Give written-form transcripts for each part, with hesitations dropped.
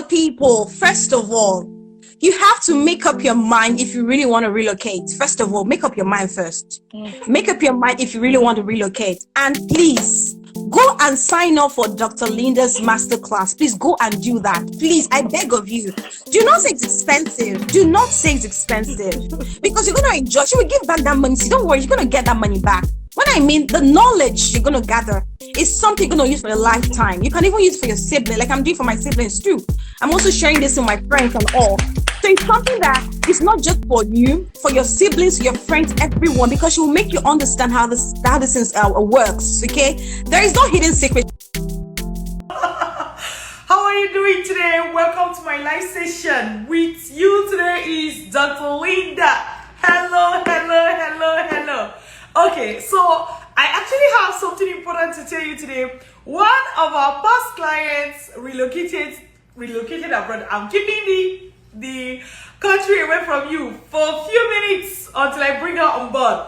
People, first of all, you have to make up your mind if you really want to relocate. First of all, make up your mind first. Make up your mind if you really want to relocate. And please, go and sign up for Dr. Linda's masterclass. Please go and do that. Please, I beg of you. Do not say it's expensive. Do not say it's expensive. Because you're going to enjoy. She will give back that money. See, don't worry, you're going to get that money back. When I mean the knowledge you're going to gather is something you're going to use for a lifetime. You can even use it for your sibling, like I'm doing for my siblings too. I'm also sharing this with my friends and all. So it's something that is not just for you, for your siblings, your friends, everyone, because it will make you understand how this works, okay? There is no hidden secret. How are you doing today? Welcome to my live session. With you today is Dr. Linda. Hello. Okay, so I actually have something important to tell you today. One of our past clients relocated abroad. I'm keeping the country away from you for a few minutes until I bring her on board.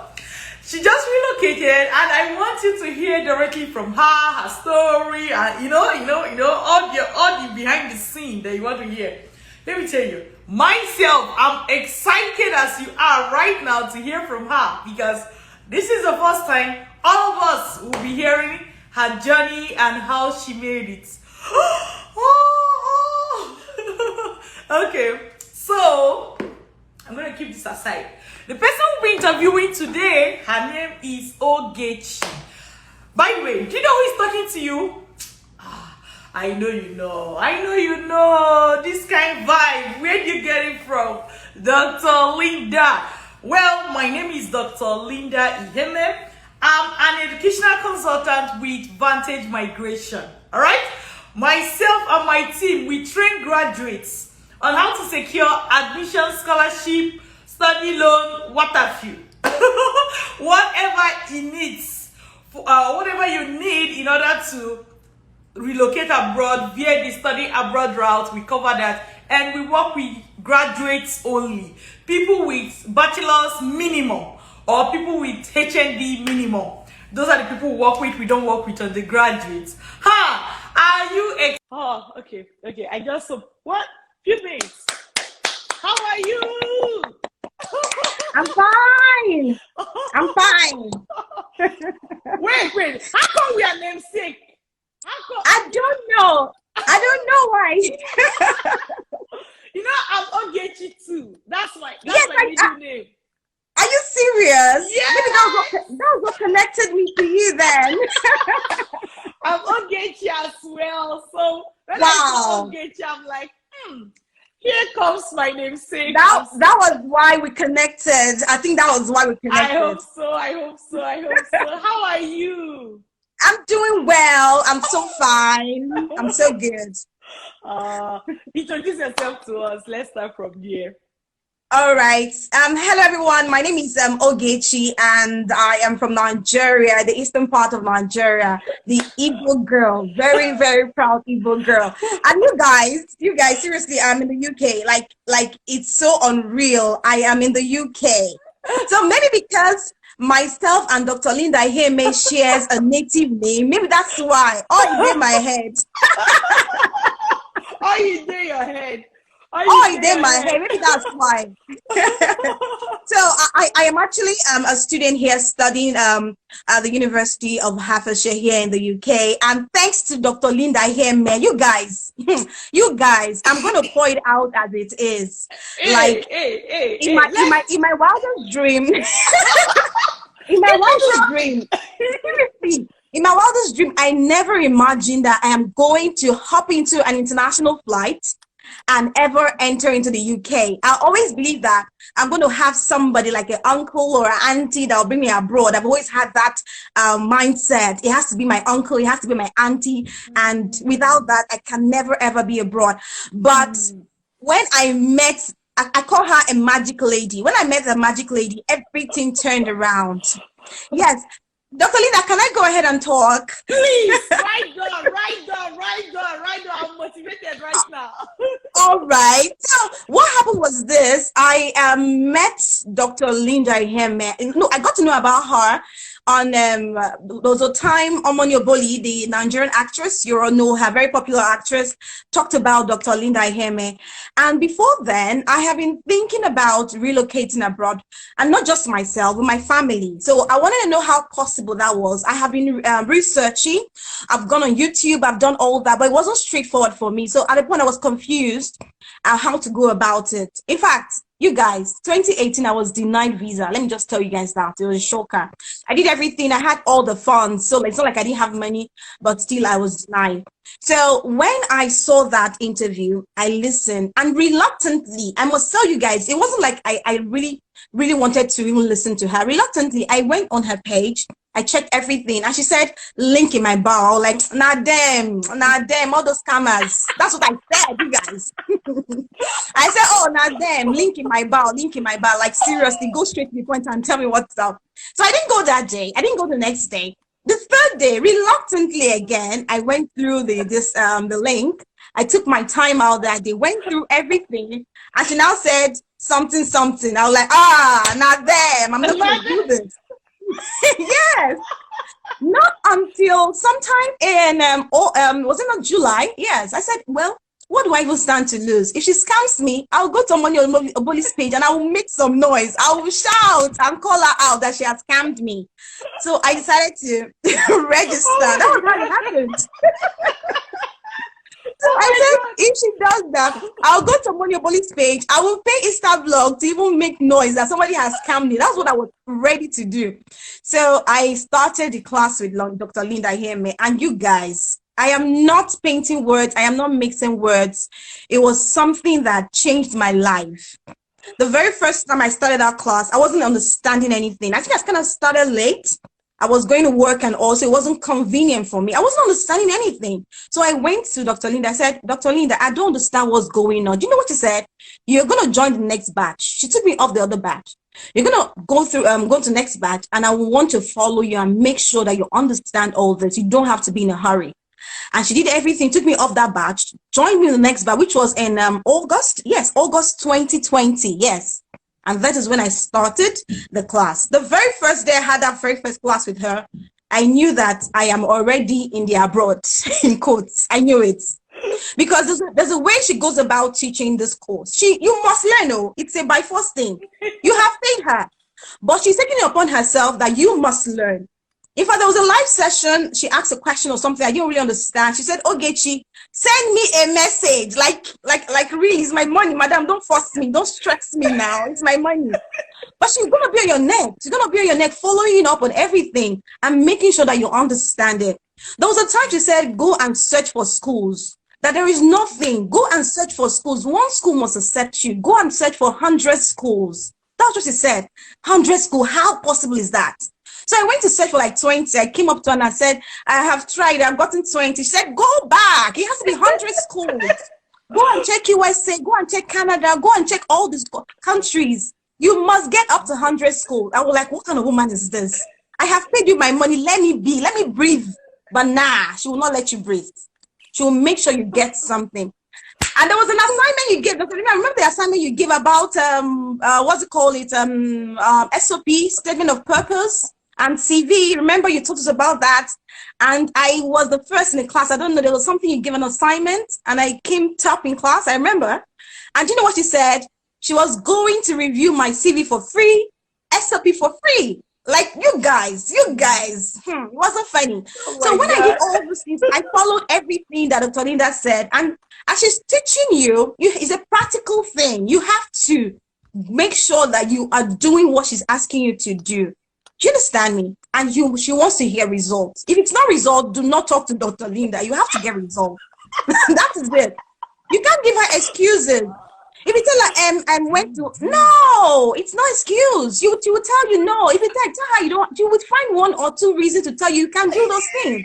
She just relocated, and I want you to hear directly from her story, and you know, all the behind the scene that you want to hear. Let me tell you, myself, I'm excited as you are right now to hear from her, because this is the first time all of us will be hearing her journey and how she made it. Okay, so I'm gonna keep this aside. The person we'll be interviewing today, her name is Ogechi. By the way, do you know who is talking to you? I know you know. This kind of vibe, where do you get it from? Dr. Linda. Well, my name is Dr. Linda Iheme. I'm an educational consultant with Vantage Migration. All right? Myself and my team, we train graduates on how to secure admission, scholarship, study loan, what have you. Whatever you need in order to relocate abroad via the study abroad route, we cover that. And we work with graduates only. People with bachelor's minimum or people with HND minimum. Those are the people we work with. We don't work with undergraduates. Are you okay. I just what? Few minutes. How are you? I'm fine. Wait. How come we are namesake? I don't know why. You know, I'm Ogechi too. That's my middle name. Are you serious? Yeah. Maybe that was what connected me to you then. I'm Ogechi as well. So when I saw Ogechi, I'm like, here comes my namesake. That was why we connected. I think that was why we connected. I hope so. How are you? I'm doing well. I'm so fine. I'm so good. Introduce yourself to us. Let's start from here. All right. Hello everyone. My name is Ogechi, and I am from Nigeria, the eastern part of Nigeria, the Igbo girl, very, very proud Igbo girl. And you guys, seriously, I'm in the UK. Like it's so unreal. I am in the UK. So maybe because myself and Dr. Linda Iheme shares a native name, maybe that's why. Oh, you in my head. Oh, you in your head. Maybe that's why. So I am actually a student here studying at the University of Hertfordshire here in the UK, and thanks to Dr. Linda Iheme, you guys, I'm going to point out as it is. In my wildest dream, seriously, in my wildest dream, I never imagined that I am going to hop into an international flight and ever enter into the UK. I always believe that I'm going to have somebody like an uncle or an auntie that will bring me abroad. I've always had that mindset. It has to be my uncle, it has to be my auntie, and without that, I can never ever be abroad. But when I met, I call her a magic lady. When I met the magic lady, everything turned around. Yes. Dr. Linda, can I go ahead and talk? Please, right on. I'm motivated right now. All right. So what happened was this. I met Dr. Linda Iheme. No, I got to know about her on there was a time Omoni Oboli, the Nigerian actress, you all know her, very popular actress, talked about Dr. Linda Iheme. And before then, I have been thinking about relocating abroad, and not just myself, but my family. So I wanted to know how possible that was. I have been researching. I've gone on YouTube. I've done all that, but it wasn't straightforward for me. So at the point, I was confused how to go about it. In fact, you guys, 2018, I was denied visa. Let me just tell you guys that. It was a shocker. I did everything. I had all the funds. So it's not like I didn't have money, but still I was denied. So when I saw that interview, I listened, and reluctantly, I must tell you guys, it wasn't like I really wanted to even listen to her. Reluctantly, I went on her page. I checked everything, and she said, link in my bio. Like, nah, them, all those scammers. That's what I said, you guys. I said, oh, nah, them, link in my bio. Like, seriously, go straight to the point and tell me what's up. So I didn't go that day. I didn't go the next day. The third day, reluctantly again, I went through the link. I took my time out that day, went through everything, and she now said something. I was like, not them. I'm not going to do this. Yes. Not until sometime in was it not July? Yes. I said, well, what do I even stand to lose? If she scams me, I'll go to Omoni Oboli's page and I will make some noise. I will shout and call her out that she has scammed me. So I decided to register. That was how it happened. So I said, if she does that, I'll go to Omoni Oboli's page. I will pay Instablog to even make noise that somebody has scammed me. That's what I was ready to do. So I started the class with Dr. Linda Iheme. And you guys, I am not painting words. I am not mixing words. It was something that changed my life. The very first time I started that class, I wasn't understanding anything. I think I kind of started late. I was going to work, and also it wasn't convenient for me. I wasn't understanding anything. So I went to Dr. Linda. I said, Dr. Linda, I don't understand what's going on. Do you know what she said? You're going to join the next batch. She took me off the other batch. You're going to go through, go to the next batch, and I will want to follow you and make sure that you understand all this. You don't have to be in a hurry. And she did everything, took me off that batch, joined me in the next batch, which was in August. Yes, August 2020. Yes. And that is when I started the class. The very first day I had that very first class with her, I knew that I am already in the abroad, in quotes. I knew it. Because there's a way she goes about teaching this course. You must learn, oh, it's a by force thing. You have paid her. But she's taking it upon herself that you must learn. In fact, there was a live session, she asked a question or something I didn't really understand. She said, Ogechi, send me a message. Like really, it's my money, madam. Don't force me. Don't stress me now. It's my money. But she's going to be on your neck. She's going to be on your neck, following up on everything and making sure that you understand it. There was a time she said, go and search for schools. That there is nothing. Go and search for schools. One school must accept you. Go and search for 100 schools. That's what she said. 100 schools. How possible is that? So I went to search for like 20. I came up to her and I said, I have tried. I've gotten 20. She said, go back. It has to be 100 schools. Go and check USA. Go and check Canada. Go and check all these countries. You must get up to 100 schools. I was like, what kind of woman is this? I have paid you my money. Let me be. Let me breathe. But nah, she will not let you breathe. She will make sure you get something. And there was an assignment you gave. Dr. Lina, I remember the assignment you gave about, what's it called? SOP, Statement of Purpose. And CV, remember you told us about that, and I was the first in the class. I don't know, there was something you gave an assignment, and I came top in class, I remember. And you know what she said? She was going to review my CV for free, SOP for free. Like, you guys, it wasn't funny. Oh so when God. I did all those things, I followed everything that Dr. Linda said, and as she's teaching you, it's a practical thing. You have to make sure that you are doing what she's asking you to do. Do you understand me? And she wants to hear results. If it's not result, do not talk to Dr. Linda. You have to get results. That is it. You can't give her excuses. If you tell her, I went to, no, it's not excuse. She will tell you no. If you tell her you don't, you would find one or two reasons to tell you can't do those things.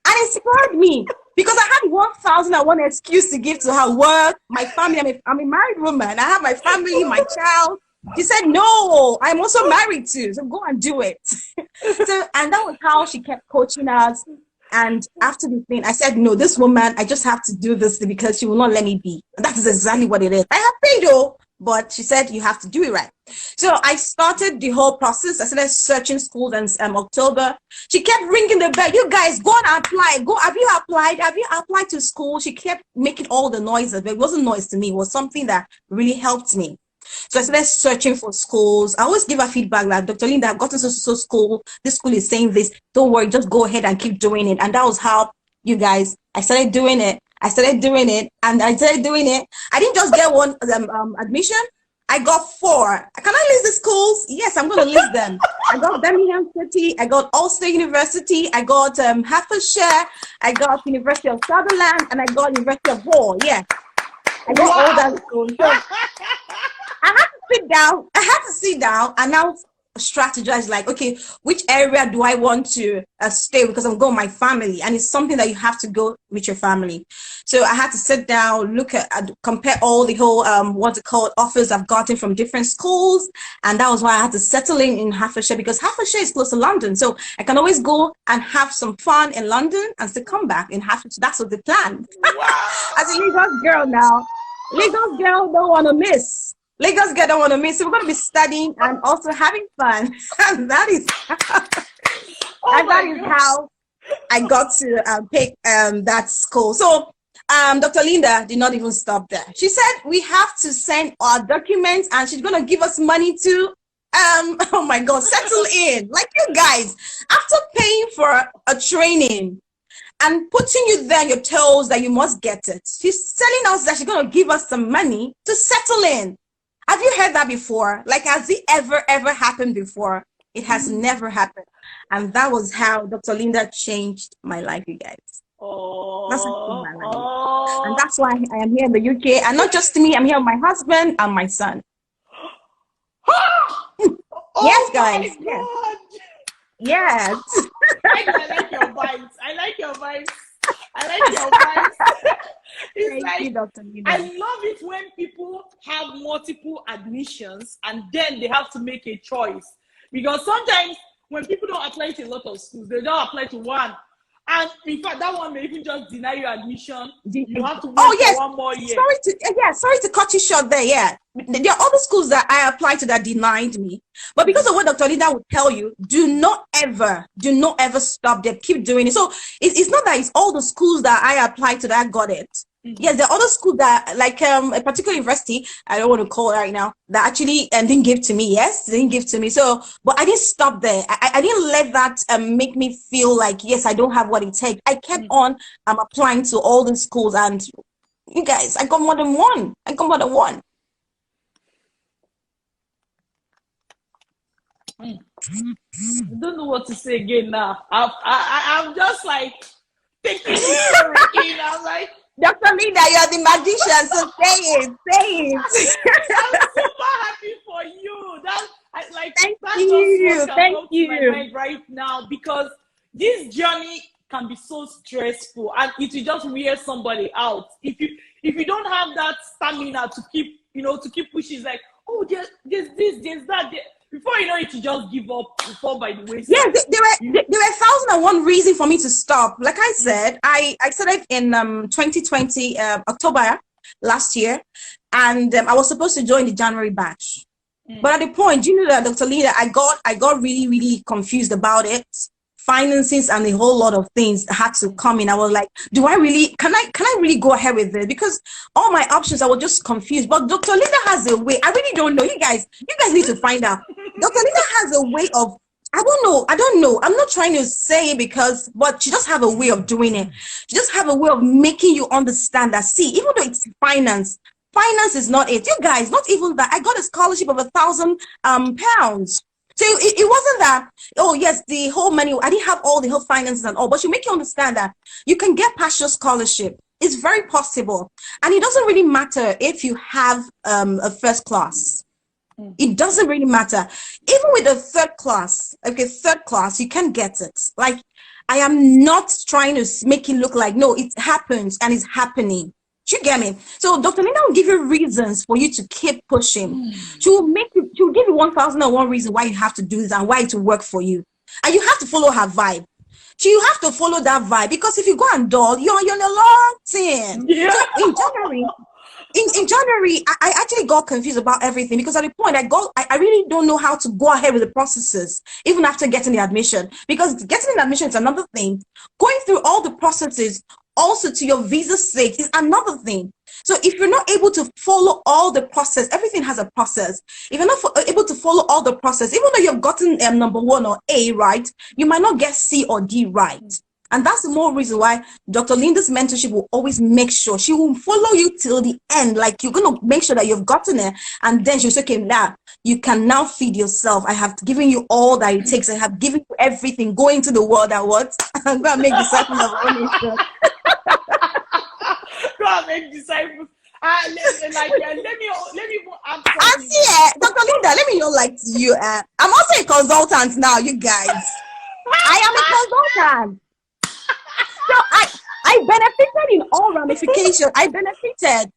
And it scared me because I had 1,001 excuse to give to her work, my family. I'm a married woman. I have my family, my child. She said, no, I'm also married too, so go and do it. And that was how she kept coaching us. And after the thing, I said, no, this woman, I just have to do this because she will not let me be. And that is exactly what it is. I have paid, though. but she said you have to do it right. So I started the whole process. I started searching schools in October. She kept ringing the bell. You guys go and apply. Go. Have you applied? Have you applied to school? She kept making all the noises, but it wasn't noise to me. It was something that really helped me. So I started searching for schools. I always give her feedback like, Dr. Linda, I've gotten so school. This school is saying this. Don't worry, just go ahead and keep doing it. And that was how, you guys, I started doing it. I started doing it. I didn't just get one admission. I got 4. Can I list the schools? Yes, I'm going to list them. I got Birmingham City. I got Ulster University. I got Hertfordshire. I got University of Sutherland. And I got University of Hull. Yeah. I got all that schools. So I had to sit down and now strategize like, okay, which area do I want to stay, because I'm going with my family, and it's something that you have to go with your family. So I had to sit down, look at compare all the whole what's it called, offers I've gotten from different schools, and that was why I had to settle in Hertfordshire, because Hertfordshire is close to London, so I can always go and have some fun in London and still come back in Hertfordshire. That's what the plan. Wow. As a Lagos girl now, Lagos girl don't want to miss. Lagos girl don't want to miss. So we're going to be studying and also having fun. And that is how I got to pick that school. So Dr. Linda did not even stop there. She said we have to send our documents, and she's going to give us money to oh my God, settle in. Like, you guys, after paying for a training and putting you there on your toes that you must get it, she's telling us that she's going to give us some money to settle in. Have you heard that before? Like, has it ever happened before? It has never happened. And that was how Dr. Linda changed my life, you guys. That's how she changed my life. And that's why I am here in the UK. And not just me, I'm here with my husband and my son. Yes, guys. Yes. I like your vibes. It's Thank you, Dr. Linda. I love it when people have multiple admissions and then they have to make a choice. Because sometimes when people don't apply to a lot of schools, they don't apply to one. And in fact, that one may even just deny your admission. You have to wait for 1 more year. Sorry to cut you short there. Yeah, there are other schools that I applied to that denied me. But because of what Dr. Linda would tell you, do not ever stop there. Keep doing it. So it's not that it's all the schools that I applied to that got it. Yes, there are other schools that, like a particular university, I don't want to call it right now, that actually didn't give to me. Yes, they didn't give to me. So, but I didn't stop there. I didn't let that make me feel like, yes, I don't have what it takes. I kept on applying to all the schools, and you guys, I got more than one. I don't know what to say again now. I'm just like thinking it. I'm like, Dr. Linda, you're the magician, so say it. I'm super happy for you. Thank you. My mind right now, because this journey can be so stressful, and it will just wear somebody out. If you don't have that stamina to keep pushing, it's like, oh, there's this, there's that. Before you know it, you just give up, you fall by the wayside. Yeah, there were 1,001 reasons for me to stop. Like I said, I started in 2020 October last year, and I was supposed to join the January batch. But at the point, you know that Dr. Linda, I got really confused about it. Finances and a whole lot of things had to come in. I was like, can I really go ahead with this? Because all my options, I was just confused. But Dr. Linda has a way. I really don't know. You guys need to find out. Dr. Linda has a way of, I don't know. I'm not trying to say it but she just have a way of doing it. She just have a way of making you understand that, see, even though it's finance is not it. You guys, not even that. I got a scholarship of £1,000. So it wasn't that, oh yes, the whole money, I didn't have all the whole finances and all, but she make you understand that you can get partial scholarship. It's very possible. And it doesn't really matter if you have a first class. It doesn't really matter. Even with a third class, you can get it. Like, I am not trying to make it look like, no, it happens and it's happening. You get me? So Dr. Linda will give you reasons for you to keep pushing. She'll give you 1,001 reasons why you have to do this and why it will work for you. And you have to follow her vibe. So you have to follow that vibe, because if you go and dull, you're in a long thing. Yeah. So in January, in January, I actually got confused about everything because at the point I really don't know how to go ahead with the processes, even after getting the admission. Because getting an admission is another thing. Going through all the processes also to your visa sake is another thing. So if you're not able to follow all the process, everything has a process. If you're not able to follow all the process, even though you've gotten number 1 or A right, you might not get C or D right. And that's the more reason why Dr. Linda's mentorship will always make sure she will follow you till the end. Like, you're going to make sure that you've gotten it. And then she'll say, okay, now you can now feed yourself. I have given you all that it takes. I have given you everything. Go into the world at what? I'm going to make disciples of all nations. Go and make disciples. Let me add something. Dr. Linda, let me know, like, you. I'm also a consultant now, you guys. I am a consultant. So I benefited in all ramifications. I benefited.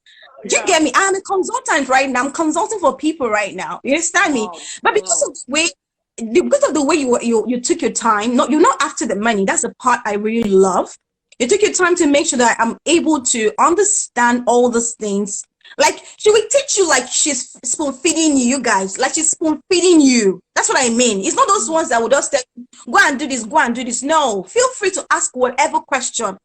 Do you get me? I'm a consultant right now. I'm consulting for people right now. You understand me? But because of the way you took your time, you're not after the money. That's the part I really love. You took your time to make sure that I'm able to understand all these things. Like, she will teach you like she's spoon feeding you guys. Like, she's spoon feeding you. That's what I mean. It's not those ones that will just say, go and do this, go and do this. No, feel free to ask whatever question.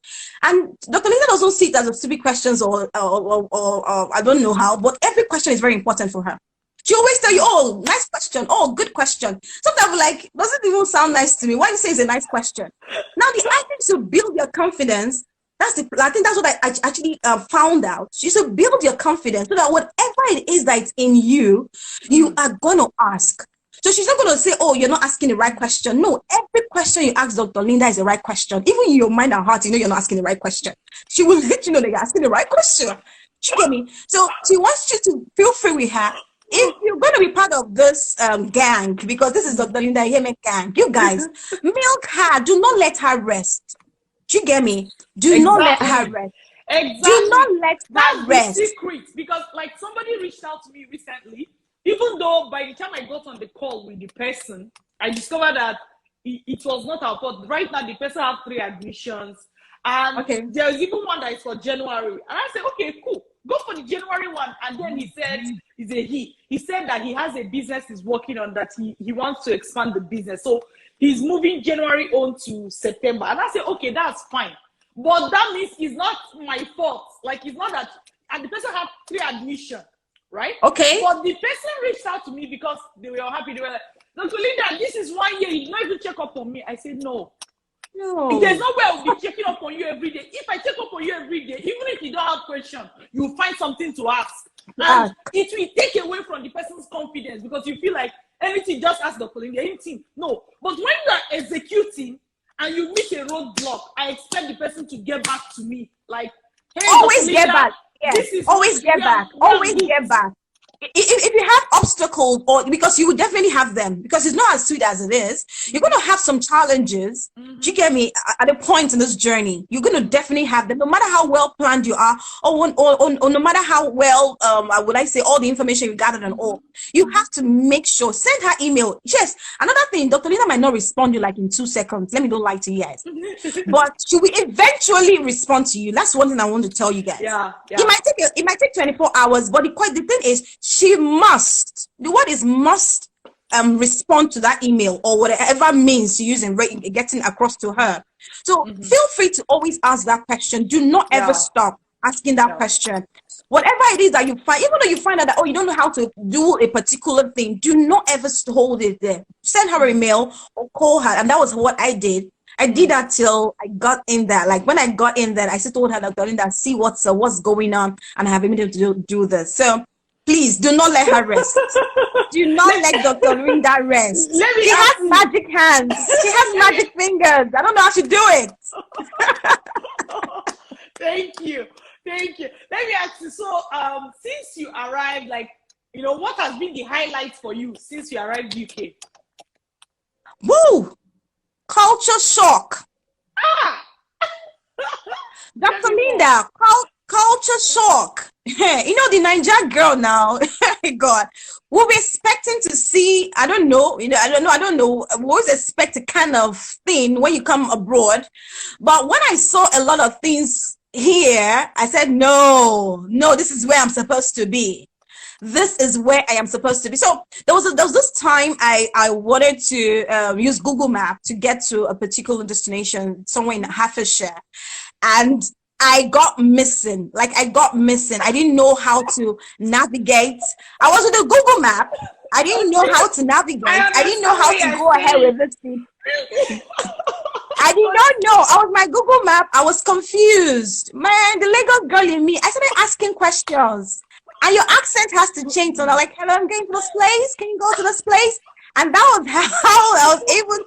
And Dr. Linda doesn't see it as a stupid questions or I don't know how, but every question is very important for her. She always tell you, oh, nice question. Oh, good question. Sometimes I'm like, doesn't even sound nice to me. Why you say it's a nice question? Now, the idea is to build your confidence. I think that's what I actually found out. You should build your confidence so that whatever it is that's in you, you are going to ask. So she's not going to say, oh, you're not asking the right question. No, every question you ask Dr. Linda is the right question. Even in your mind and heart, you know you're not asking the right question. She will let you know that you're asking the right question. You get me? So she wants you to feel free with her. If you're going to be part of this gang, because this is Dr. Linda Iheme gang, you guys, milk her. Do not let her rest. Do you get me? Do not let her rest. Exactly. Do not let her rest. That's the secret. Because like somebody reached out to me recently, even though by the time I got on the call with the person, I discovered that it was not our fault. Right now, the person has 3 admissions. And there's even one that is for January. And I said, okay, cool. Go for the January one. And then he said, he said that he has a business he's working on, that he wants to expand the business. So he's moving January on to September. And I said, okay, that's fine. But that means it's not my fault. Like, it's not that, and the person had 3 admissions, right? Okay. But the person reached out to me because they were happy. They were like, Dr. Linda, this is 1 year. You don't even check up on me. I said, no. There's no way I'll be checking up on you every day. If I check up on you every day, even if you don't have questions, you'll find something to ask. And it will take away from the person's confidence because you feel like anything, just ask Dr. Linda, anything. No. But when you are executing and you meet a roadblock, I expect the person to get back to me. Like, hey, always get back. Yes. Always get back. Always get back. If you have obstacles, or because you will definitely have them, because it's not as sweet as it is, you're going to have some challenges. Do you get me? At a point in this journey, you're going to definitely have them, no matter how well planned you are, or no matter how well, would I say, all the information you gathered and all. You have to make sure, send her email. Yes, another thing, Dr. Linda might not respond you like in 2 seconds. Let me don't lie to you guys. But she will eventually respond to you. That's one thing I want to tell you guys. Yeah. It might take 24 hours, but the thing is, she must, the word is must, respond to that email or whatever means you're using, getting across to her. So feel free to always ask that question. Do not ever stop asking that question. Whatever it is that you find, even though you find out that, oh, you don't know how to do a particular thing, do not ever hold it there. Send her an email or call her. And that was what I did. I did that till I got in there. Like, when I got in there, I still told her, Dr. Linda, see what's going on, and I have been able to do this. So please do not let her rest. Do not let Dr. Linda rest. She has magic hands. She has magic fingers. I don't know how to do it. Thank you. Let me ask you, so since you arrived, like, what has been the highlights for you since you arrived UK? Woo! Culture shock. Dr. Linda, culture shock. The Nigerian girl now, God, we'll be expecting to see, I don't know. We always expect a kind of thing when you come abroad. But when I saw a lot of things, here, I said, no, this is where I'm supposed to be. This is where I am supposed to be. So there was this time I wanted to use Google Map to get to a particular destination somewhere in Hertfordshire, and I got missing. Like, I got missing. I didn't know how to navigate. I was with a Google Map. I didn't know how to navigate. I didn't know how to go ahead with this thing. I did not know. I was my Google Map. I was confused. Man, the Lagos girl in me, I started asking questions. And your accent has to change. So they're like, hello, I'm going to this place. Can you go to this place? And that was how I was able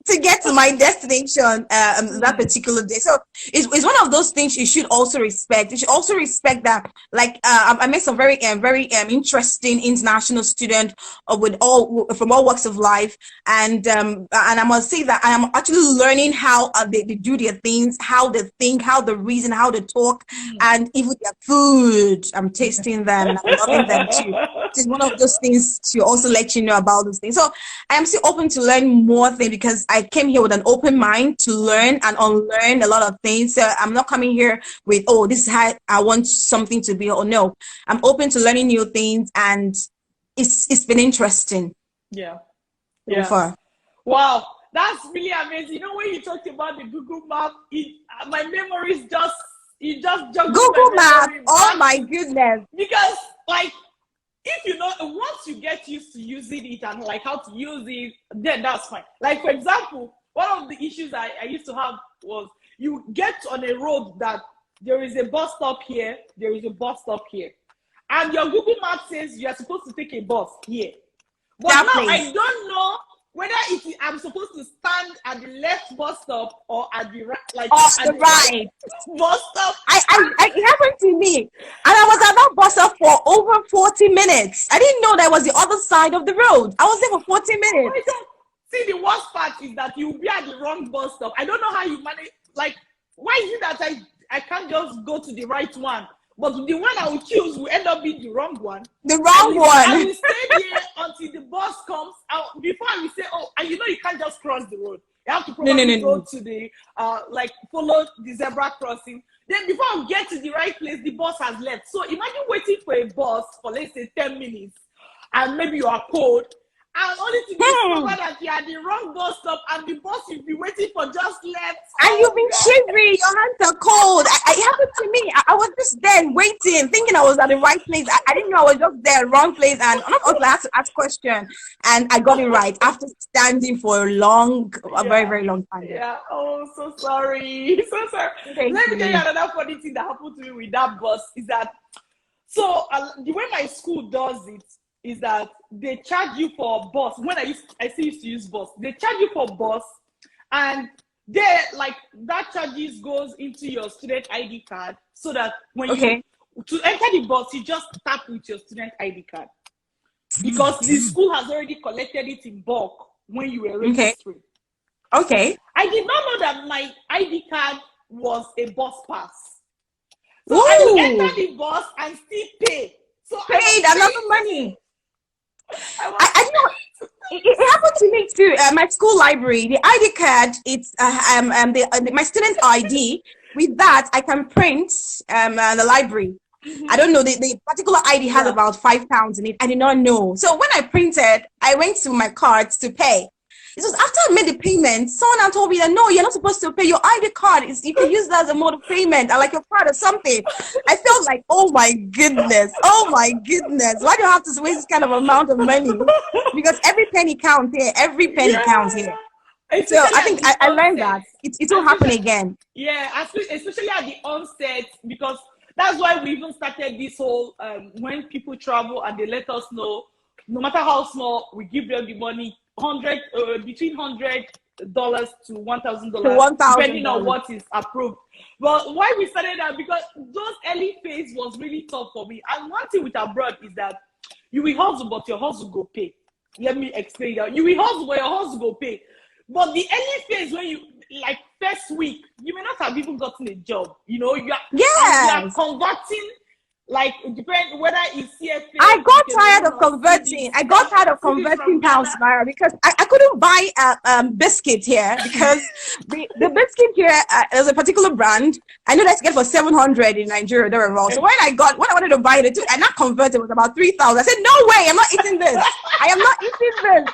to get to my destination that particular day. So it's one of those things you should also respect. You should also respect that, like, I met some very interesting international students from all walks of life, and I must say that I am actually learning how they do their things, how they think, how they reason, how they talk, and even their food. I'm tasting them and I'm loving them too. It's one of those things to also let you know about those things. So I am still open to learn more things, because I came here with an open mind to learn and unlearn a lot of things. So I'm not coming here with, oh, this is how I want something to be, or no. I'm open to learning new things, and it's been interesting. Yeah. So far. Wow, that's really amazing. You know, when you talked about the Google Map, my memories just jumped. Google Map. Oh my goodness. Because, like, if you know, once you get used to using it and like how to use it, then that's fine. Like, for example, one of the issues I used to have was, you get on a road that there is a bus stop here, there is a bus stop here, and your Google Map says you are supposed to take a bus here. But now I don't know whether I'm supposed to stand at the left bus stop or at the right, like at the right bus stop. It happened to me, and I was at that bus stop for over 40 minutes. I didn't know that was the other side of the road. I was there for 40 minutes. See, the worst part is that you'll be at the wrong bus stop. I don't know how you manage. Like, why is it that I can't just go to the right one, but the one I will choose will end up being the wrong one? The wrong one. I will stay here until the bus comes out. Before I will say, oh, and you know you can't just cross the road. You have to probably go to the, like, follow the zebra crossing. Then before I get to the right place, the bus has left. So imagine waiting for a bus for, let's say, 10 minutes, and maybe you are cold, and only to discover that you are at the wrong bus stop, and the bus you've been waiting for just left. And you've been shivering, your hands are cold. It happened to me. I was just there waiting, thinking I was at the right place. I didn't know I was just there, wrong place. And also I had to ask questions, and I got it right after standing for a very, very long time. Yeah. Oh, so sorry. So sorry. Let me tell you another funny thing that happened to me with that bus is that, so the way my school does it is that they charge you for bus. When I still used to use bus, they charge you for bus, and they, like, that charges goes into your student ID card, so that when you to enter the bus, you just tap with your student ID card, because the school has already collected it in bulk when you were registering. Okay. I did not know that my ID card was a bus pass. So Ooh. I will enter the bus and still pay. So paid a lot of money. I know it happened to me too. My school library, the ID card, it's my student ID. With that, I can print the library. I don't know, the particular ID has about £5 in it. I did not know. So when I printed, I went to my cards to pay. It was after I made the payment, someone had told me that, no, you're not supposed to pay. Your ID card, you can use that as a mode of payment, or like your card or something. I felt like, oh my goodness. Why do you have to waste this kind of amount of money? Because every penny counts here. Every penny counts here. So I think I learned that. It will happen again. Yeah, especially at the onset, because that's why we even started this whole, when people travel and they let us know, no matter how small, we give them the money, between $100 to $1,000, depending on what is approved. But why we started that, because those early phase was really tough for me. And one thing with abroad is that you will hustle, but your hustle go pay. Let me explain that. You will hustle, but your hustle go pay. But the early phase, when you, like, first week, you may not have even gotten a job. You know, you are converting Like, it depends whether it's CFA. I got tired of converting. I got tired of converting pounds naira because I couldn't buy a biscuit here because the biscuit here is a particular brand. I know that's get for 700 in Nigeria. They were wrong. So when I wanted to buy it, I not converted. It was about 3,000. I said, no way, I'm not eating this. I am not eating this.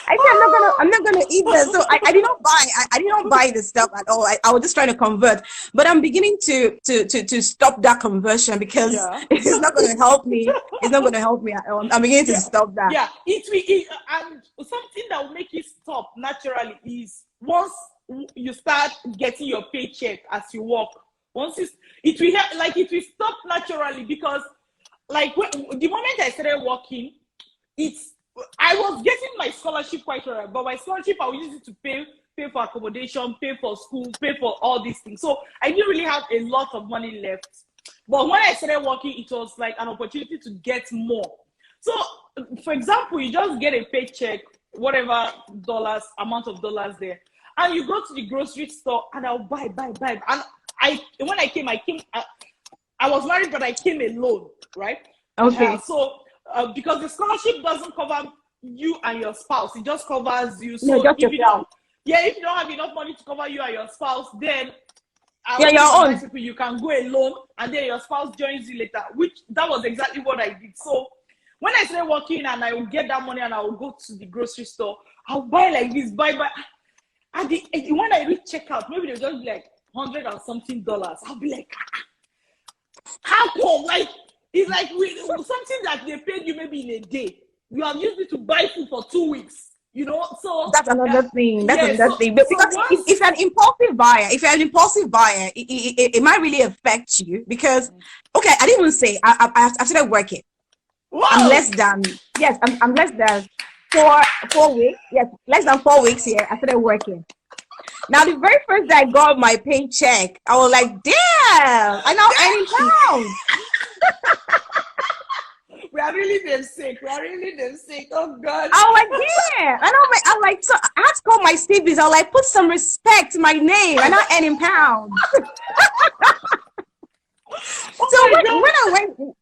I said I'm not gonna eat this. So I did not buy. I did not buy the stuff at all. I was just trying to convert, but I'm beginning to stop that conversion because it's not going to help me. It's not going to help me at all. I'm beginning to stop that. Yeah, and something that will make it stop naturally is once you start getting your paycheck as you work. It will stop naturally because the moment I started working, I was getting my scholarship quite well, but my scholarship I was using to pay for accommodation, pay for school, pay for all these things. So I didn't really have a lot of money left. But when I started working, it was like an opportunity to get more. So, for example, you just get a paycheck, whatever amount of dollars there, and you go to the grocery store and I'll buy. And when I came, I was married, but I came alone, right? Okay. Because the scholarship doesn't cover you and your spouse, it just covers you. So no, just yourself. If you don't have enough money to cover you and your spouse, then your own. You can go alone, and then your spouse joins you later. That was exactly what I did. So when I started working, and I would get that money, and I would go to the grocery store, I'll buy like this, buy. And when I reach checkout, maybe they'll just be like $100 and something. I'll be like, how come? Like, it's like something that they paid you maybe in a day. You have used it to buy food for 2 weeks, So that's another thing. Another thing. But because if you're an impulsive buyer, it might really affect you because, okay, I didn't even say I started working. Wow. I'm less than 4 weeks. Yes, less than 4 weeks here. I started working. Now, the very first day I got my paycheck, I was like, damn, I now earning pounds. We are really them sick. Oh God. I was like, yeah. And I'm like, so I had to call my siblings. I was like, put some respect to my name. I'm not earning pounds.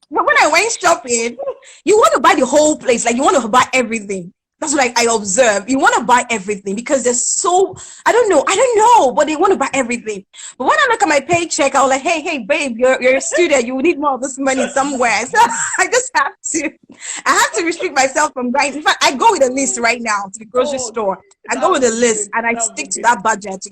When I went shopping, you want to buy the whole place. Like, you want to buy everything. That's what I observe. You want to buy everything because they're so, I don't know, but they want to buy everything. But when I look at my paycheck, I was like, hey, babe, you're a student. You need more of this money somewhere. So I just have to restrict myself from buying. In fact, I go with a list right now to the grocery store. I go with a list and I stick to that budget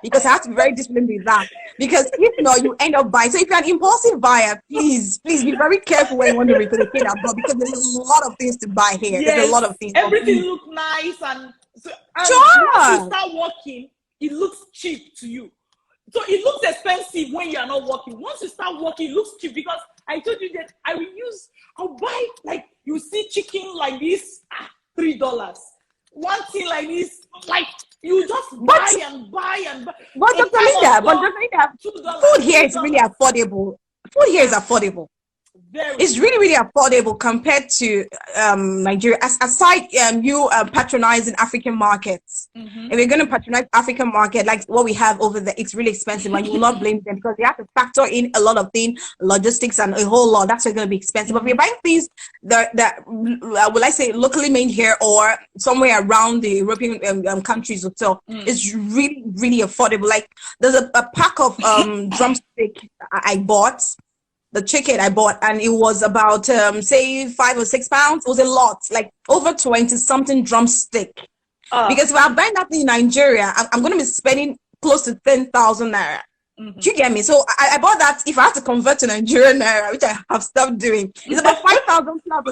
because I have to be very disciplined with that. Because if not, you end up buying. So if you're an impulsive buyer, please be very careful when you want to relocate abroad because there's a lot of things to buy here. Yes, there's a lot of things. Everything looks nice and once you start working, it looks cheap to you. So it looks expensive when you are not working. Once you start working, it looks cheap because I told you that I'll buy, like, you see chicken like this, $3. One thing like this, like, you just buy and buy. But Dr. Linda, food here is really affordable. Food here is affordable. It's really, really affordable compared to Nigeria. Aside you patronizing African markets, if you're going to patronize African market like what we have over there, it's really expensive, and you will not blame them because they have to factor in a lot of things, logistics, and a whole lot. That's why it's going to be expensive. But if you're buying things that will I say locally made here or somewhere around the European countries or so, it's really, really affordable. Like there's a pack of drumstick I bought. The chicken I bought, and it was about say 5 or 6 pounds. It was a lot, like over 20 something drumstick. Because if I'm buying that in Nigeria, I'm going to be spending close to 10,000 naira. Do you get me? So I bought that. If I have to convert to Nigerian naira, which I have stopped doing, it's about 5,000 plus.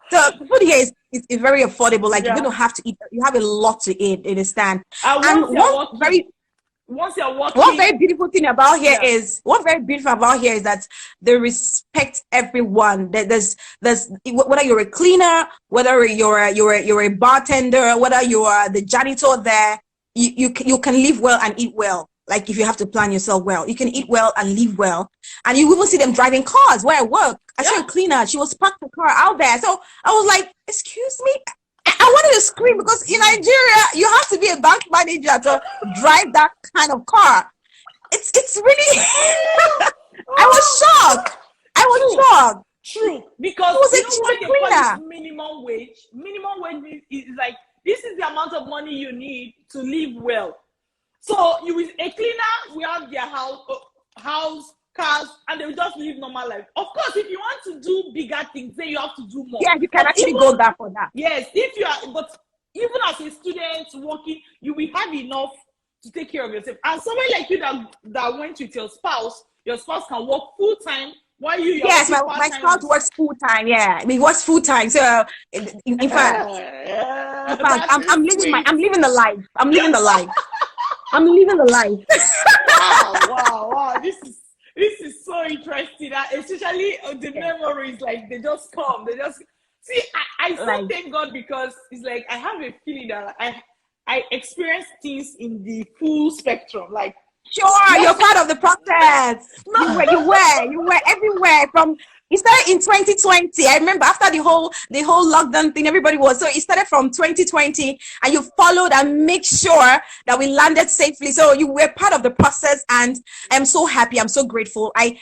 So food here is very affordable. Like you're going to have to eat. You have a lot to eat. You understand? Once you're working, one very beautiful about here is that they respect everyone. There's whether you're a cleaner, whether you're a bartender, whether you are the janitor there, you can live well and eat well. Like if you have to plan yourself well, you can eat well and live well. And you even see them driving cars where I work. I saw a cleaner, she was parked the car out there. So I was like, excuse me. I wanted to scream because in Nigeria, you have to be a bank manager to drive that kind of car. It's really, I was shocked. I was shocked. True, because It you was know a what they call cleaner. it minimum wage. Minimum wage is like, this is the amount of money you need to live well. So you with a cleaner, we have their house, cars, and they will just live normal life. Of course, if you want to do bigger things, then you have to do more. Yeah, you can But actually even, go there for that. yes, if you are, but even as a student working, you will have enough to take care of yourself. And someone like you that went with your spouse can work full time while you are Yes, working my part time. spouse works full time. Yeah, he works full time. So, in fact, I'm living the life. I'm living the life. I'm living the life. Wow. This is so interesting. Especially the memories, like they just come. They just see. I so thank God, because it's like I have a feeling that I experience things in the full spectrum. Like, sure, you're part of the process. You were everywhere. It started in 2020. I remember after the whole lockdown thing, everybody was, so it started from 2020, and you followed and make sure that we landed safely. So you were part of the process, and I'm so happy. I'm so grateful. I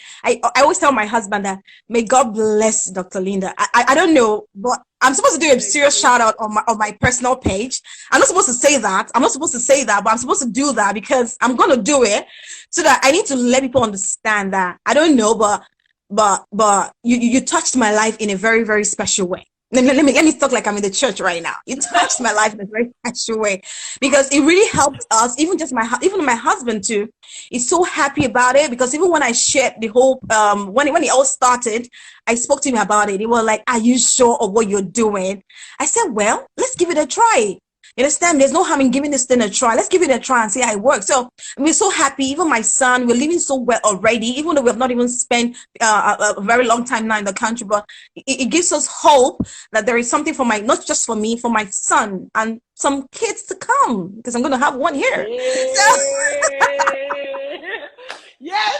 always tell my husband that may God bless Dr. Linda. I don't know, but I'm supposed to do a serious shout out on my personal page. I'm not supposed to say that. But I'm supposed to do that because I'm going to do it, so that I need to let people understand that I don't know, but you touched my life in a very, very special way. Let me talk like I'm in the church right now. You touched my life in a very special way, because it really helped us. Even my husband too is so happy about it, because even when I shared the whole when it all started, I spoke to him about it. He was like, "Are you sure of what you're doing?" I said, "Well, let's give it a try. You understand? There's no harm in giving this thing a try. Let's give it a try and see how it works." So we're so happy. Even my son, we're living so well already, even though we have not even spent a very long time now in the country. But it gives us hope that there is something for not just for me, for my son and some kids to come, because I'm going to have one here. Yes.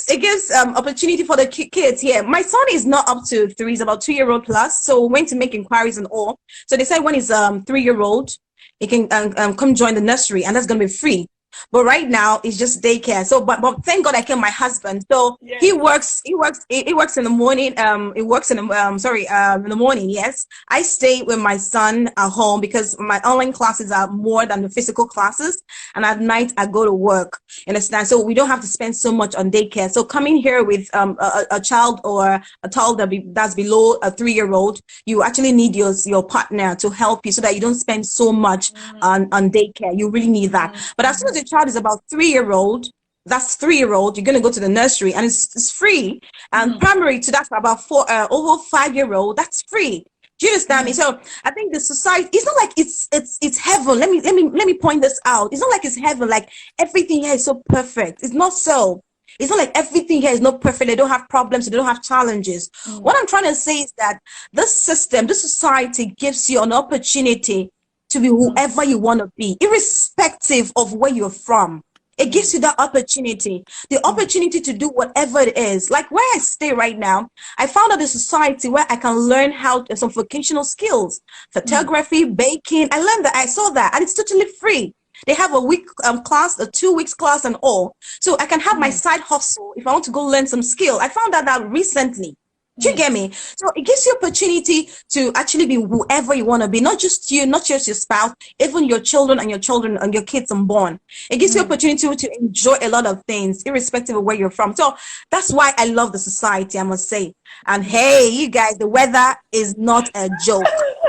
It gives opportunity for the kids here. My son is not up to 3; he's about 2-year-old plus. So we went to make inquiries and all. So they said when he's 3-year-old, he can come join the nursery, and that's gonna be free. But right now it's just daycare. So, but thank God I came my husband. So yes. He works in the morning. In the morning. Yes, I stay with my son at home because my online classes are more than the physical classes, and at night I go to work. You understand? So we don't have to spend so much on daycare. So coming here with a child or a child that's below a 3-year-old, you actually need your partner to help you so that you don't spend so much on daycare. You really need that. But as soon as your child is about 3-year-old, you're going to go to the nursery, and it's free. And primary to that's about over 5-year-old, that's free. Do you understand me? So I think the society, it's not like it's heaven. Let me point this out. It's not like it's heaven, like everything here is so perfect. It's not so. It's not like everything here is not perfect. They don't have problems. They don't have challenges. What I'm trying to say is that this system, this society gives you an opportunity to be whoever you want to be, irrespective of where you're from. It gives you that opportunity, the opportunity to do whatever it is. Like where I stay right now, I found out a society where I can learn some vocational skills, photography, baking. I saw that, and it's totally free. They have a week class, a 2 weeks class, and all. So I can have my side hustle if I want to go learn some skill. I found that recently. Do you get me? So it gives you opportunity to actually be whoever you want to be, not just you, not just your spouse, even your children and your kids unborn. It gives you opportunity to enjoy a lot of things, irrespective of where you're from. So that's why I love the society, I must say. And hey, you guys, the weather is not a joke.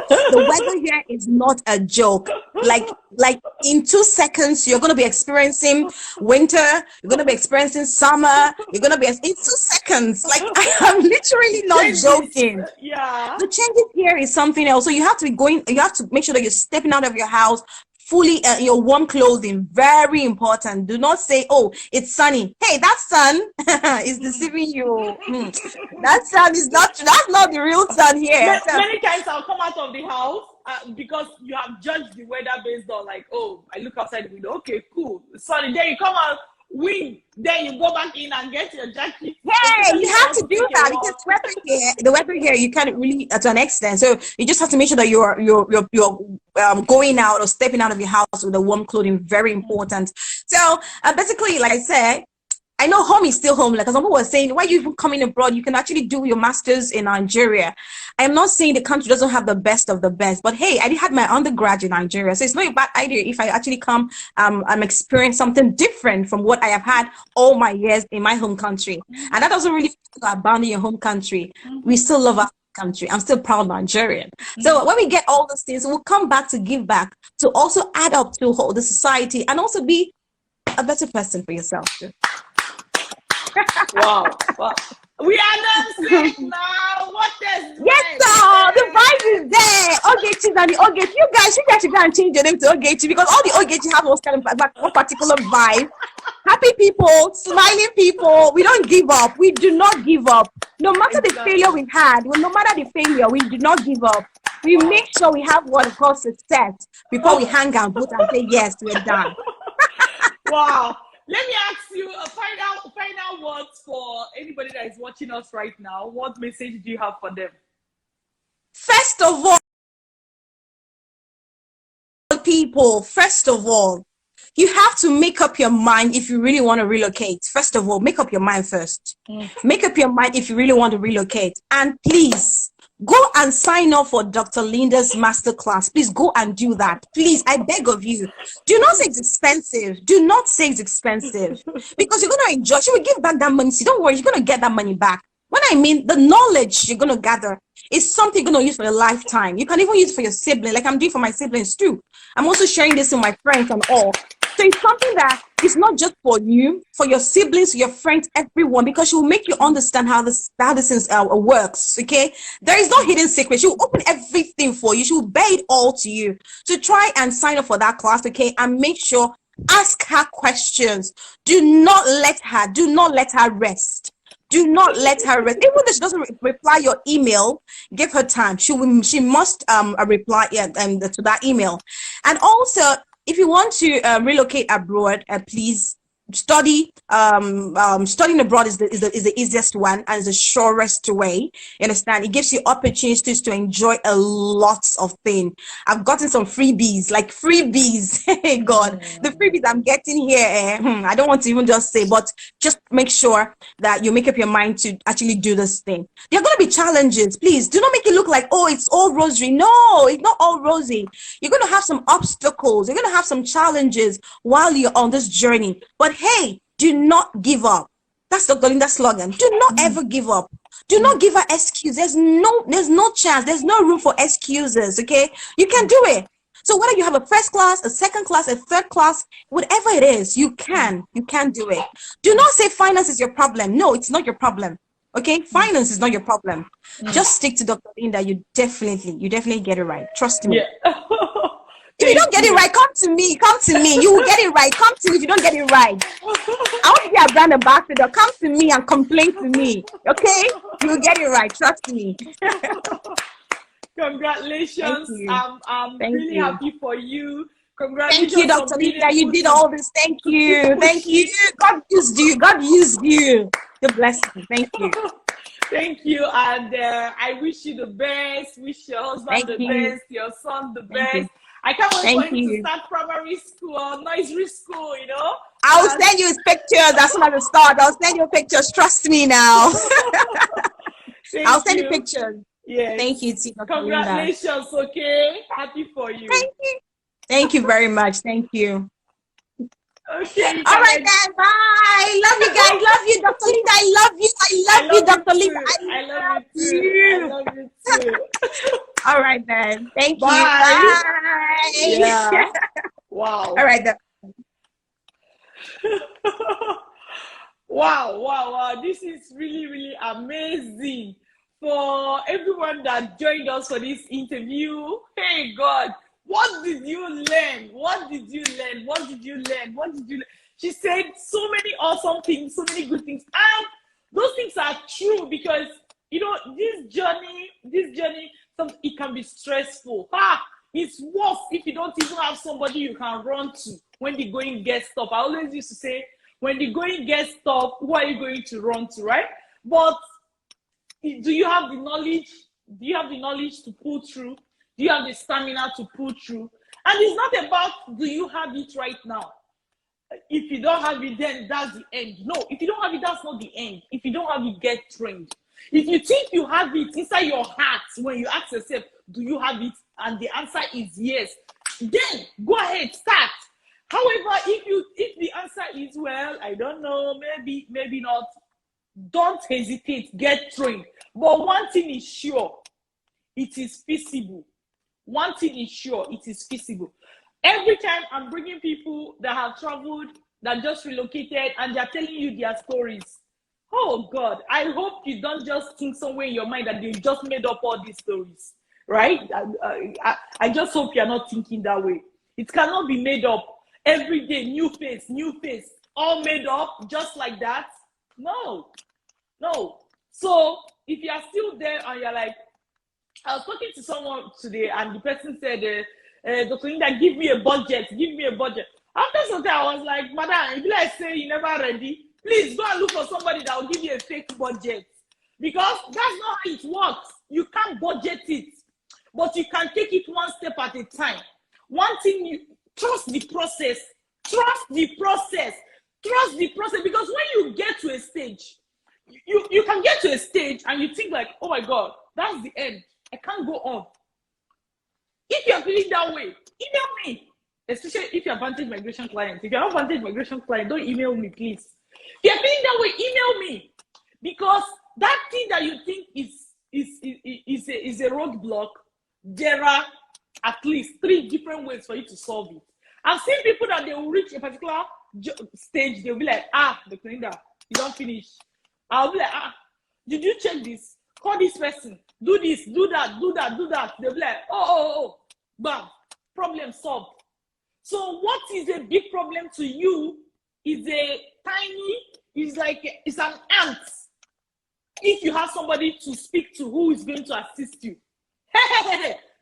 The weather here is not a joke. Like in 2 seconds, you're going to be experiencing winter. You're going to be experiencing summer. You're going to be in 2 seconds. Like I am literally not joking. Yeah. The changes here is something else. So you have to make sure that you're stepping out of your house fully in your warm clothing. Very important. Do not say, "Oh, it's sunny." Hey, that sun is deceiving you. That sun is that's not the real sun here. Many times I'll come out of the house because you have judged the weather based on like, oh, I look outside the window. Okay, cool. It's sunny. Then you come out. win, then you go back in and get your jacket. Hey, you have to do that because the weather here, you can't really to an extent. So you just have to make sure that you're going out or stepping out of your house with a warm clothing. Very important. So basically, like I said, I know home is still home. Like someone was saying, why are you even coming abroad? You can actually do your masters in Nigeria. I am not saying the country doesn't have the best of the best, but hey, I had my undergrad in Nigeria, so it's not a bad idea if I actually come and experience something different from what I have had all my years in my home country. And that doesn't really abandon your home country. We still love our country. I'm still proud Nigerian. So when we get all those things, we'll come back to give back, to also add up to the society and also be a better person for yourself too. Wow. We are done sick now. What is yes, sir. The vibe is there. Ogechi and the Ogechi. You guys should go and change your name to Ogechi because all the Ogechi have one particular vibe. Happy people, smiling people. We don't give up. We do not give up. No matter the failure we've had, no matter the failure, we do not give up. We make sure we have what we call success before we hang our boots and say, yes, we're done. Wow. Let me ask you a final words for anybody that is watching us right now. What message do you have for them? First of all, people, you have to make up your mind if you really want to relocate. First of all, make up your mind first. Make up your mind if you really want to relocate. And please, go and sign up for Dr. Linda's masterclass. Please go and do that. Please, I beg of you. Do not say it's expensive. Do not say it's expensive. Because you're going to enjoy. She will give back that money. So don't worry, you're going to get that money back. When I mean the knowledge you're going to gather is something you're going to use for a lifetime. You can even use it for your sibling, like I'm doing for my siblings too. I'm also sharing this with my friends and all. So it's something that is not just for you, for your siblings, your friends, everyone, because she will make you understand how this works, okay? There is no hidden secret. She will open everything for you. She will bear it all to you. So try and sign up for that class, okay? And make sure, ask her questions. Do not let her rest. Do not let her rest. Even though she doesn't reply your email, give her time. She must reply to that email. And also, if you want to relocate abroad, please study. Studying abroad is the easiest one and is the surest way. You understand? It gives you opportunities to enjoy a lot of things. I've gotten some freebies, like freebies. Hey God, the freebies I'm getting here. I don't want to even just say, but just make sure that you make up your mind to actually do this thing. There are going to be challenges. Please do not make it look like, oh, it's all rosy. No, it's not all rosy. You're going to have some obstacles. You're going to have some challenges while you're on this journey. But hey, do not give up. That's Dr. Linda's slogan. Do not ever give up. Do not give her excuse. There's no chance. There's no room for excuses. Okay, you can do it. So whether you have a first class, a second class, a third class, whatever it is, you can do it. Do not say finance is your problem. No, it's not your problem. Okay, finance is not your problem. Just stick to Dr. Linda. You definitely get it right. Trust me. Yeah. If you don't get it right, come to me. You will get it right. Come to me if you don't get it right. I want to be a brand ambassador. Come to me and complain to me. Okay? You will get it right. Trust me. Congratulations. Thank you. I'm Thank really you. happy for you. Congratulations. Thank you, Dr. Linda. You did all this. Thank you. Thank you. God used you. God bless you. Thank you. Thank you, and I wish you the best. Wish your husband the best, your son the best. I can't wait for him to start primary school or nursery school, you know. I'll send you his pictures as soon as it starts. I'll send you pictures. Trust me now. I'll send you pictures. Yes. Thank you, Tina. Congratulations, okay? Happy for you. Thank you. Thank you very much. Thank you. Okay. All right, guys. Bye. Love you guys. Love you, Dr. Linda. I love you. I love you, Dr. Linda. I love you. I love you too. All right, then. Thank you. Bye. Bye. Yeah. Wow. All right, then. Wow. This is really amazing. For everyone that joined us for this interview, hey God, what did you learn? She said so many awesome things, so many good things. And those things are true because, you know, this journey, it can be stressful. It's worse if you don't even have somebody you can run to when the going gets tough. I always used to say, When the going gets tough, who are you going to run to, right? But do you have the knowledge? Do you have the knowledge to pull through? Do you have the stamina to pull through? And it's not about do you have it right now. If you don't have it, then that's the end. No, if you don't have it, that's not the end. If you don't have it, get trained. If you think you have it inside your heart, when you ask yourself, do you have it? And the answer is yes, then go ahead, start. However, if the answer is, well, I don't know, maybe not, don't hesitate, get trained. But one thing is sure, it is feasible. One thing is sure, it is feasible. Every time I'm bringing people that have traveled, that just relocated, and they're telling you their stories. Oh God, I hope you don't just think somewhere in your mind that they just made up all these stories, right? I just hope you're not thinking that way. It cannot be made up. Every day, new face, all made up just like that. No. So if you are still there and you're like, I was talking to someone today and the person said, Dr. Linda, give me a budget. After some time, I was like, madam, if you like say you never ready, please go and look for somebody that will give you a fake budget. Because that's not how it works. You can't budget it, but you can take it one step at a time. One thing, you trust the process. Because when you get to a stage, you can get to a stage and you think like, oh my God, that's the end. I can't go on. If you're feeling that way, email me. Especially if you're Vantage Migration client. If you're not Vantage Migration client, don't email me, please. If you're feeling that way, email me. Because that thing that you think is a roadblock, there are at least 3 different ways for you to solve it. I've seen people that they will reach a particular stage, they'll be like, Dr. Linda, you don't finish. I'll be like, did you check this? Call this person, do this, do that. They'll be like, oh, bam, problem solved. So what is a big problem to you is it's an ant. If you have somebody to speak to who is going to assist you.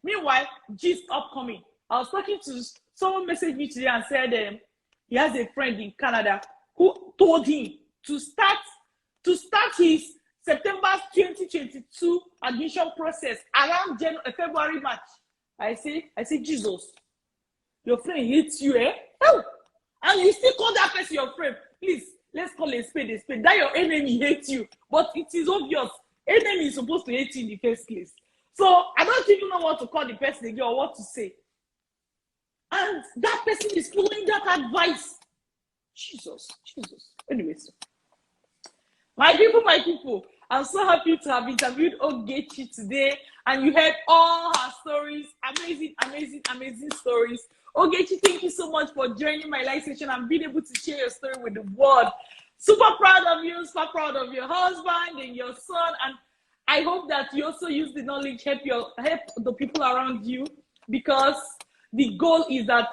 Meanwhile, gist upcoming. I was talking to someone, messaged me today and said he has a friend in Canada who told him to start his September 2022 admission process around February, March. I say, Jesus, your friend hates you, eh? Oh, and you still call that person your friend. Please, let's call a spade a spade. That your enemy hates you, but it is obvious. Enemy is supposed to hate you in the first place. So I don't even know what to call the person again or what to say. And that person is following that advice. Jesus. Anyways, my people, I'm so happy to have interviewed Ogechi today, and you heard all her stories. Amazing stories. Ogechi, thank you so much for joining my live session and being able to share your story with the world. Super proud of you, super proud of your husband and your son, and I hope that you also use the knowledge, help the people around you, because the goal is that,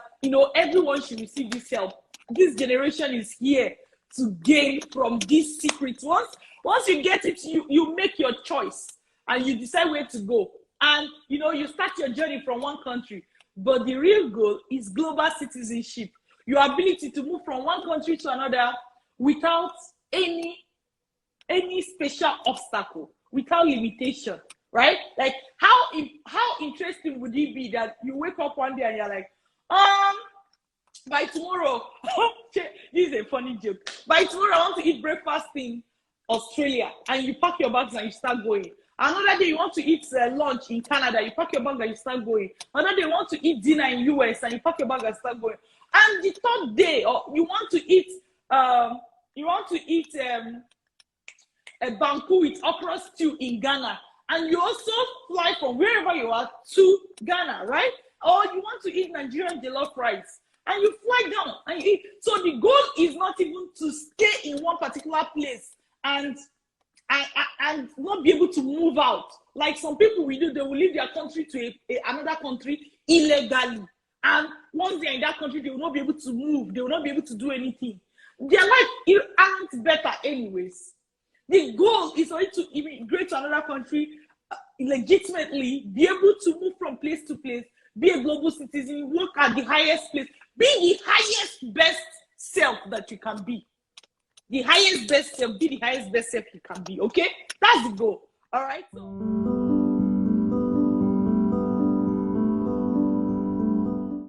everyone should receive this help. This generation is here to gain from these secrets. Once you get it, you make your choice and you decide where to go. And, you start your journey from one country. But the real goal is global citizenship. Your ability to move from one country to another without any special obstacle, without limitation, right? Like, how interesting would it be that you wake up one day and you're like, by tomorrow, this is a funny joke. By tomorrow, I want to eat breakfast in Australia, and you pack your bags and you start going. Another day, you want to eat lunch in Canada, you pack your bag and you start going. Another day, you want to eat dinner in US, and you pack your bag and start going. And the third day, you want to eat a banku with okra stew in Ghana, and you also fly from wherever you are to Ghana, right? Or you want to eat Nigerian jollof rice, and you fly down and you eat. So the goal is not even to stay in one particular place and not be able to move out. Like some people will do, they will leave their country to another country illegally. And once they're in that country, they will not be able to move. They will not be able to do anything. Their life aren't better anyways. The goal is for you to immigrate to another country legitimately, be able to move from place to place, be a global citizen, work at the highest place, be the highest, best self that you can be. the highest best self, be the highest best self you can be. Okay, that's the goal. All right. So